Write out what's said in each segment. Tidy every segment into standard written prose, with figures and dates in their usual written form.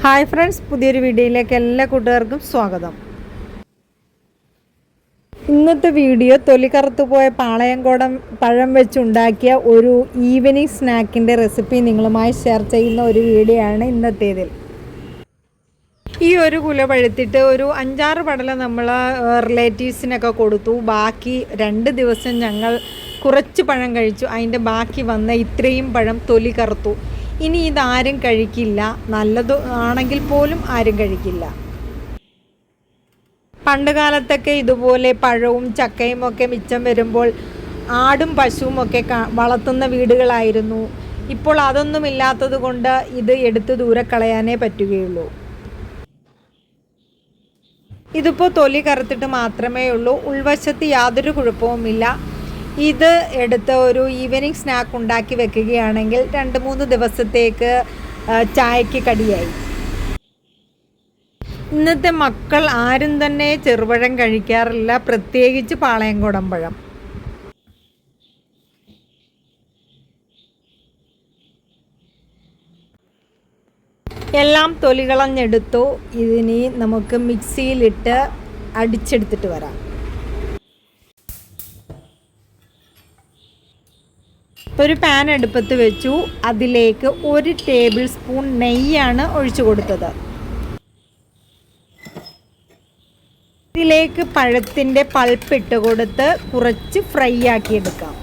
Hi friends, പുതിയൊരു വീഡിയോയിലേക്ക് എല്ലാ കൂട്ടുകാർക്കും സ്വാഗതം. ഇന്നത്തെ വീഡിയോ തൊലി കറുത്തുപോയ പാളയംകോടൻ പഴം വെച്ചുണ്ടാക്കിയ ഒരു ഈവനിങ് സ്നാക്കിൻ്റെ റെസിപ്പി നിങ്ങളുമായി ഷെയർ ചെയ്യുന്ന ഒരു വീഡിയോ ആണ് ഇന്നത്തേതിൽ. ഈ ഒരു കുല പഴുത്തിട്ട് ഒരു 5-6 പടല നമ്മൾ റിലേറ്റീവ്സിനൊക്കെ കൊടുത്തു. ബാക്കി 2 ദിവസം ഞങ്ങൾ കുറച്ച് പഴം കഴിച്ചു. അതിൻ്റെ ബാക്കി വന്ന ഇത്രയും പഴം തൊലി കറുത്തു. ഇനി ഇതാരും കഴിക്കില്ല, നല്ലത് ആണെങ്കിൽ പോലും ആരും കഴിക്കില്ല. പണ്ട് കാലത്തൊക്കെ ഇതുപോലെ പഴവും ചക്കയും ഒക്കെ മിച്ചം വരുമ്പോൾ ആടും പശുവും ഒക്കെ വളർത്തുന്ന വീടുകളായിരുന്നു. ഇപ്പോൾ അതൊന്നുമില്ലാത്തത് കൊണ്ട് ഇത് എടുത്ത് ദൂരെ കളയാനേ പറ്റുകയുള്ളൂ. ഇതിപ്പോൾ തൊലി കറുത്തിട്ട് മാത്രമേ ഉള്ളൂ. ഉൾവശത്ത് യാതൊരു കുഴപ്പവുമില്ല. ഇത് എടുത്ത് ഒരു ഈവനിങ് സ്നാക്ക് ഉണ്ടാക്കി വെക്കുകയാണെങ്കിൽ 2-3 ദിവസത്തേക്ക് ചായക്ക് കടിയായി. ഇന്നത്തെ മക്കൾ ആരും തന്നെ ചെറുപഴം കഴിക്കാറില്ല, പ്രത്യേകിച്ച് പാളയംകോടൻ പഴം. എല്ലാം തൊലി കളഞ്ഞെടുത്തു. ഇതിനി നമുക്ക് മിക്സിയിലിട്ട് അടിച്ചെടുത്തിട്ട് വരാം. ഒരു പാൻ അടുപ്പത്ത് വെച്ചു. അതിലേക്ക് 1 ടേബിൾ സ്പൂൺ നെയ്യാണ് ഒഴിച്ചു കൊടുത്തത്. ഇതിലേക്ക് പഴത്തിൻ്റെ പൾപ്പ് ഇട്ട് കൊടുത്ത് കുറച്ച് ഫ്രൈ ആക്കിയെടുക്കാം.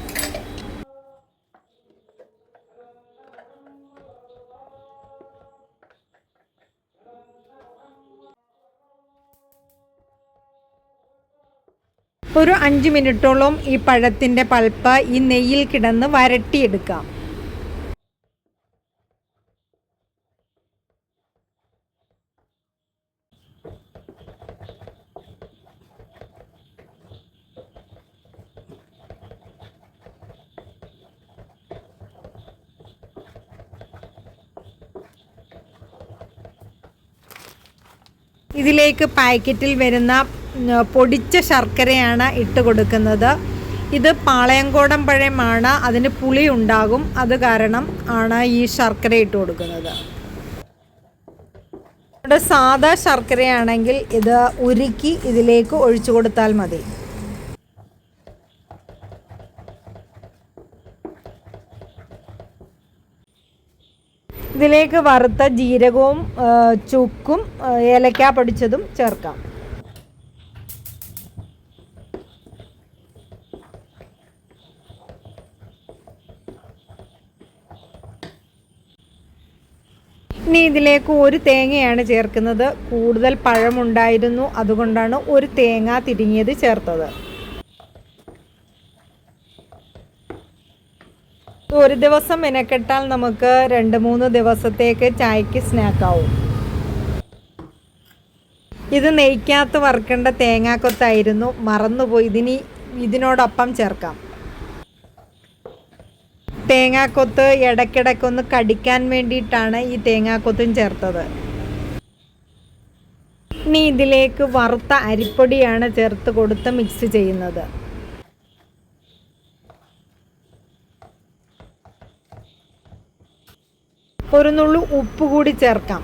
ഒരു 5 മിനിറ്റോളം ഈ പഴത്തിൻ്റെ പൾപ്പ് ഈ നെയ്യിൽ കിടന്ന് വരട്ടിയെടുക്കാം. ഇതിലേക്ക് പാക്കറ്റിൽ വരുന്ന പൊടിച്ച ശർക്കരയാണ് ഇട്ട് കൊടുക്കുന്നത്. ഇത് പാളയംകോടൻ പഴമാണ്, അതിന് പുളി ഉണ്ടാകും. അത് കാരണം ആണ് ഈ ശർക്കര ഇട്ട് കൊടുക്കുന്നത്. ഇവിടെ സാധാ ശർക്കരയാണെങ്കിൽ ഇത് ഉരുക്കി ഇതിലേക്ക് ഒഴിച്ചു കൊടുത്താൽ മതി. ഇതിലേക്ക് വറുത്ത ജീരകവും ചുക്കും ഏലക്ക പൊടിച്ചതും ചേർക്കാം. ഇനി ഇതിലേക്ക് 1 തേങ്ങയാണ് ചേർക്കുന്നത്. കൂടുതൽ പഴമുണ്ടായിരുന്നു, അതുകൊണ്ടാണ് 1 തേങ്ങ തിരിങ്ങിയത് ചേർത്തത്. ഒരു ദിവസം മെനക്കെട്ടാൽ നമുക്ക് 2-3 ദിവസത്തേക്ക് ചായക്ക് സ്നാക്കാവും. ഇത് നെയ്ക്കകത്ത് വറുക്കേണ്ട തേങ്ങാക്കൊത്തായിരുന്നു, മറന്നുപോയി. ഇതിനോടൊപ്പം ചേർക്കാം. തേങ്ങാക്കൊത്ത് ഇടയ്ക്കിടയ്ക്കൊന്ന് കടിക്കാൻ വേണ്ടിയിട്ടാണ് ഈ തേങ്ങാക്കൊത്തും ചേർത്തത്. ഇനി ഇതിലേക്ക് വറുത്ത അരിപ്പൊടിയാണ് ചേർത്ത് കൊടുത്ത് മിക്സ് ചെയ്യുന്നത്. ഒരു നുള്ളു ഉപ്പ് കൂടി ചേർക്കാം.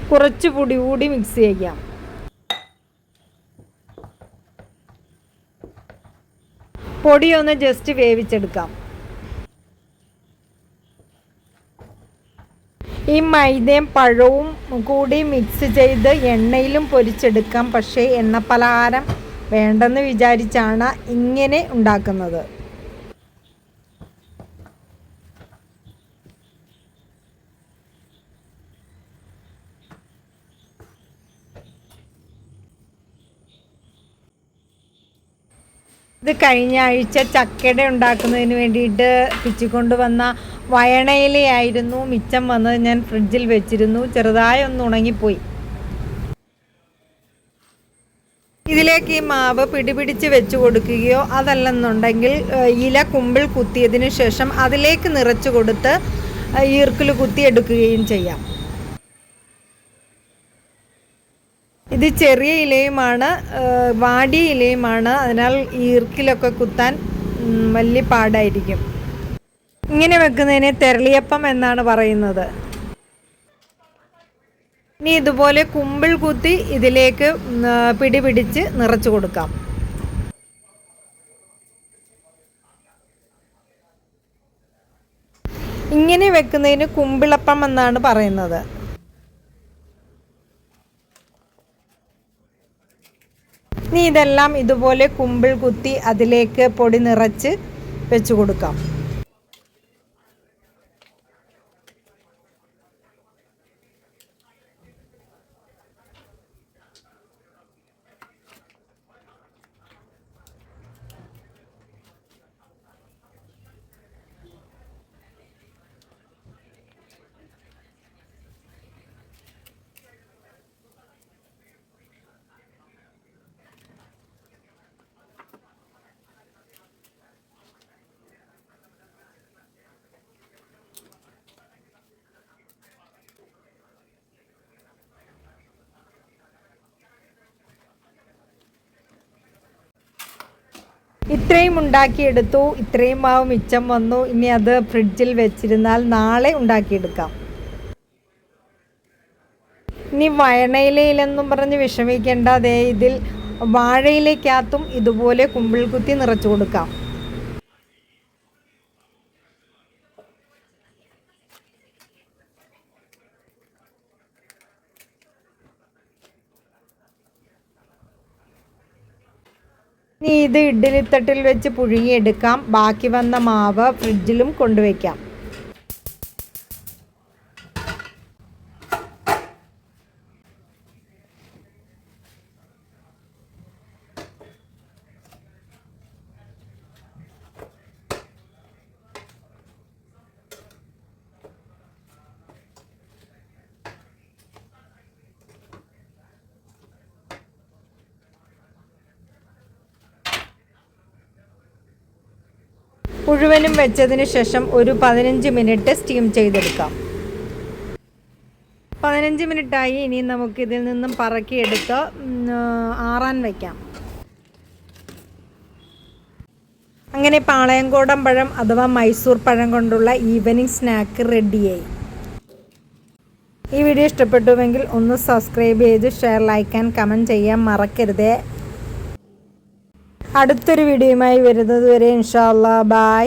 കുറച്ച് പൊടി കൂടി മിക്സ് ചെയ്യാം. പൊടി ഒന്ന് ജസ്റ്റ് വേവിച്ചെടുക്കാം. ഈ മൈദയും പഴവും കൂടി മിക്സ് ചെയ്ത് എണ്ണയിലും പൊരിച്ചെടുക്കാം. പക്ഷേ എണ്ണപ്പലഹാരം വേണ്ടെന്ന് വിചാരിച്ചാണ് ഇങ്ങനെ ഉണ്ടാക്കുന്നത്. ഇത് കഴിഞ്ഞ ആഴ്ച ചക്കയുടെ ഉണ്ടാക്കുന്നതിന് വേണ്ടിയിട്ട് പിച്ചിക്കൊണ്ടുവന്ന വയണയിലയായിരുന്നു മിച്ചം വന്നത്. ഞാൻ ഫ്രിഡ്ജിൽ വെച്ചിരുന്നു, ചെറുതായി ഒന്ന് ഉണങ്ങിപ്പോയി. ഇതിലേക്ക് ഈ മാവ് പിടിപിടിച്ച് വെച്ച് കൊടുക്കുകയോ അതല്ലെന്നുണ്ടെങ്കിൽ ഇല കുമ്പിൾ കുത്തിയതിന് ശേഷം അതിലേക്ക് നിറച്ച് കൊടുത്ത് ഈർക്കിൽ കുത്തിയെടുക്കുകയും ചെയ്യാം. ഇത് ചെറിയ ഇലയുമാണ്, വാടിയ ഇലയുമാണ്, അതിനാൽ ഈർക്കിലൊക്കെ കുത്താൻ വലിയ പാടായിരിക്കും. ഇങ്ങനെ വെക്കുന്നതിനെ തെരളിയപ്പം എന്നാണ് പറയുന്നത്. ഇനി ഇതുപോലെ കുമ്പിൾ കുത്തി ഇതിലേക്ക് പിടിപിടിച്ച് നിറച്ചു കൊടുക്കാം. ഇങ്ങനെ വെക്കുന്നതിന് കുമ്പിളപ്പം എന്നാണ് പറയുന്നത്. ഇനി ഇതെല്ലാം ഇതുപോലെ കുമ്പിൾ കുത്തി അതിലേക്ക് പൊടി നിറച്ച് വെച്ച് കൊടുക്കാം. ഇത്രയും ഉണ്ടാക്കിയെടുത്തു. ഇത്രയും മാവ് മിച്ചം വന്നു. ഇനി അത് ഫ്രിഡ്ജിൽ വെച്ചിരുന്നാൽ നാളെ ഉണ്ടാക്കിയെടുക്കാം. ഇനി വയണയിലയിലെന്നും പറഞ്ഞ് വിഷമിക്കേണ്ട. അതേ ഇതിൽ വാഴയിലേക്കകത്തും ഇതുപോലെ കുമ്പിൾ കുത്തി നിറച്ചു കൊടുക്കാം. ഇനി ഇത് ഇഡ്ഡലിത്തട്ടിൽ വെച്ച് പുഴുങ്ങിയെടുക്കാം. ബാക്കി വന്ന മാവ് ഫ്രിഡ്ജിലും കൊണ്ടുവയ്ക്കാം. മുഴുവനും വെച്ചതിന് ശേഷം ഒരു 15 മിനിറ്റ് സ്റ്റീം ചെയ്തെടുക്കാം. 15 മിനിറ്റായി. ഇനി നമുക്കിതിൽ നിന്നും പറക്കിയെടുത്ത് ആറാൻ വയ്ക്കാം. അങ്ങനെ പാളയംകോടൻ പഴം അഥവാ മൈസൂർ പഴം കൊണ്ടുള്ള ഈവനിങ് സ്നാക്ക് റെഡിയായി. ഈ വീഡിയോ ഇഷ്ടപ്പെട്ടുവെങ്കിൽ ഒന്ന് സബ്സ്ക്രൈബ് ചെയ്ത് ഷെയർ, ലൈക്ക് ആൻഡ് കമൻറ്റ് ചെയ്യാൻ മറക്കരുതേ. അടുത്തൊരു വീഡിയോയുമായി വരുന്നത് വരെ ഇൻഷാ അല്ലാഹ് ബൈ.